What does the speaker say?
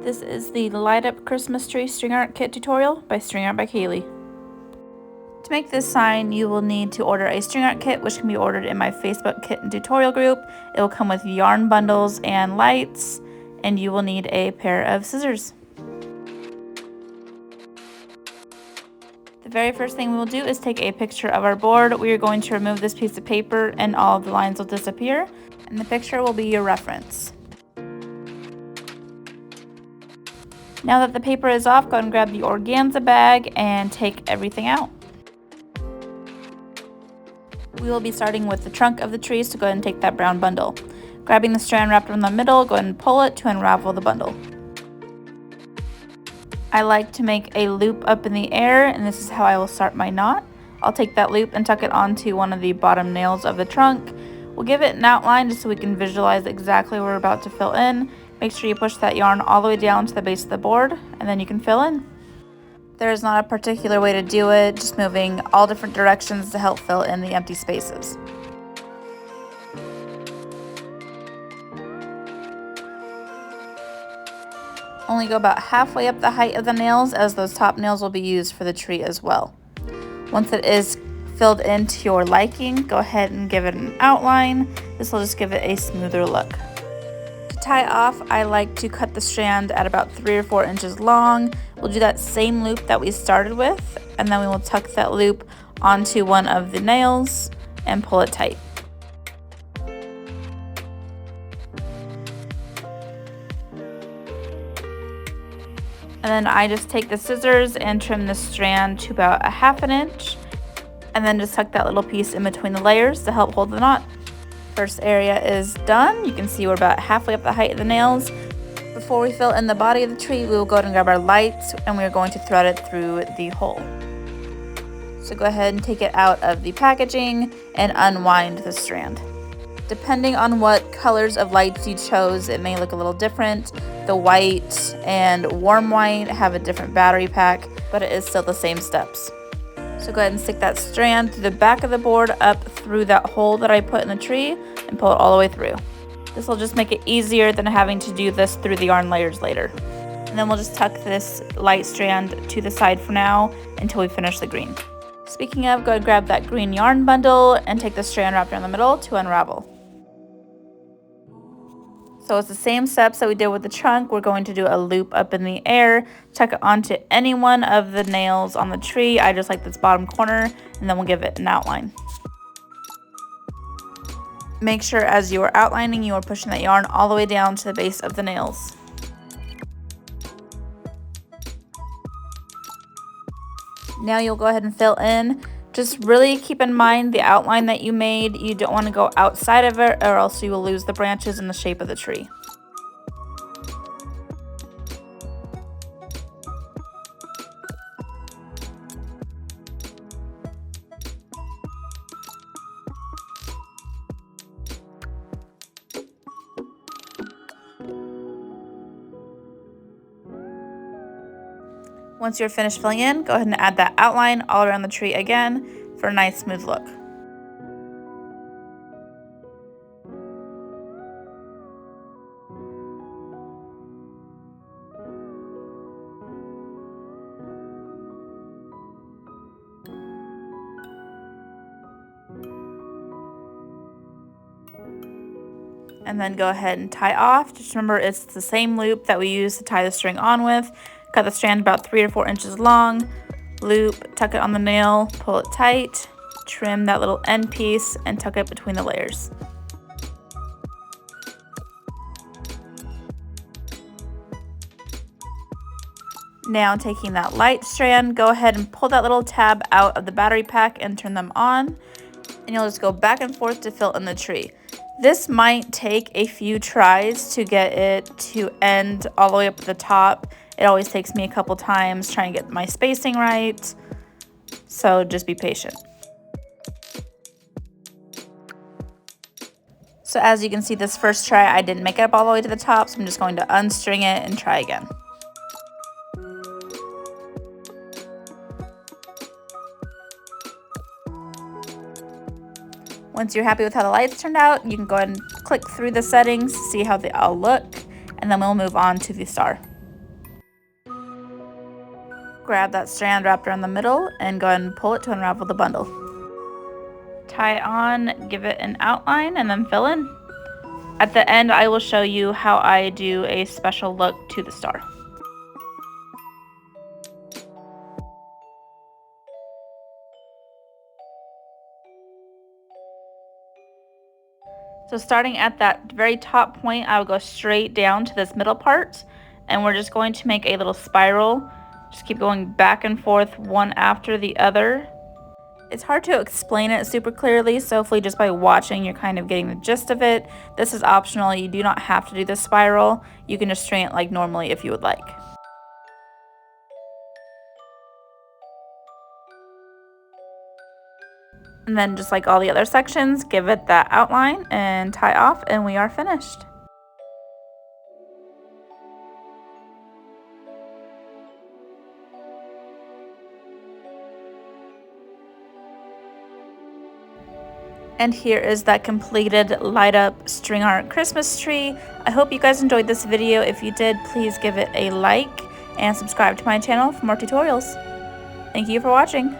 This is the Light Up Christmas Tree String Art Kit tutorial by String Art by Kaylee. To make this sign, you will need to order a string art kit, which can be ordered in my Facebook kit and tutorial group. It will come with yarn bundles and lights, and you will need a pair of scissors. The very first thing we will do is take a picture of our board. We are going to remove this piece of paper and all of the lines will disappear, and the picture will be your reference. Now that the paper is off, go ahead and grab the organza bag and take everything out. We will be starting with the trunk of the tree, so go ahead and take that brown bundle. Grabbing the strand wrapped around the middle, go ahead and pull it to unravel the bundle. I like to make a loop up in the air, and this is how I will start my knot. I'll take that loop and tuck it onto one of the bottom nails of the trunk. We'll give it an outline just so we can visualize exactly what we're about to fill in. Make sure you push that yarn all the way down to the base of the board, and then you can fill in. There is not a particular way to do it, just moving all different directions to help fill in the empty spaces. Only go about halfway up the height of the nails, as those top nails will be used for the tree as well. Once it is filled in to your liking, go ahead and give it an outline. This will just give it a smoother look. To tie off, I like to cut the strand at about 3 or 4 inches long. We'll do that same loop that we started with, and then we will tuck that loop onto one of the nails and pull it tight. And then I just take the scissors and trim the strand to about 1/2 inch, and then just tuck that little piece in between the layers to help hold the knot. First area is done. You can see we're about halfway up the height of the nails. Before we fill in the body of the tree, we will go ahead and grab our lights, and we are going to thread it through the hole. So go ahead and take it out of the packaging and unwind the strand. Depending on what colors of lights you chose, it may look a little different. The white and warm white have a different battery pack, but it is still the same steps. So go ahead and stick that strand through the back of the board up through that hole that I put in the tree and pull it all the way through. This will just make it easier than having to do this through the yarn layers later. And then we'll just tuck this light strand to the side for now until we finish the green. Speaking of, go ahead and grab that green yarn bundle and take the strand wrapped around the middle to unravel. So it's the same steps that we did with the trunk. We're going to do a loop up in the air, tuck it onto any one of the nails on the tree. I just like this bottom corner, and then we'll give it an outline. Make sure as you are outlining, you are pushing that yarn all the way down to the base of the nails. Now you'll go ahead and fill in. Just really keep in mind the outline that you made. You don't want to go outside of it, or else you will lose the branches and the shape of the tree. Once you're finished filling in, go ahead and add that outline all around the tree again for a nice smooth look. And then go ahead and tie off. Just remember, it's the same loop that we used to tie the string on with. Cut the strand about 3 or 4 inches long, loop, tuck it on the nail, pull it tight, trim that little end piece, and tuck it between the layers. Now taking that light strand, go ahead and pull that little tab out of the battery pack and turn them on, and you'll just go back and forth to fill in the tree. This might take a few tries to get it to end all the way up at the top. It always takes me a couple times trying to get my spacing right, so just be patient. So as you can see, this first try I didn't make it up all the way to the top, so I'm just going to unstring it and try again. Once you're happy with how the lights turned out, you can go ahead and click through the settings to see how they all look, and then we'll move on to the star. Grab that strand wrapped around the middle and go ahead and pull it to unravel the bundle. Tie it on, give it an outline, and then fill in. At the end, I will show you how I do a special look to the star. So starting at that very top point, I will go straight down to this middle part, and we're just going to make a little spiral. Just keep going back and forth, one after the other. It's hard to explain it super clearly, so hopefully just by watching you're kind of getting the gist of it. This is optional. You do not have to do the spiral. You can just string it like normally if you would like. And then just like all the other sections, give it that outline and tie off, and we are finished. And here is that completed light up string art Christmas tree. I hope you guys enjoyed this video. If you did, please give it a like and subscribe to my channel for more tutorials. Thank you for watching.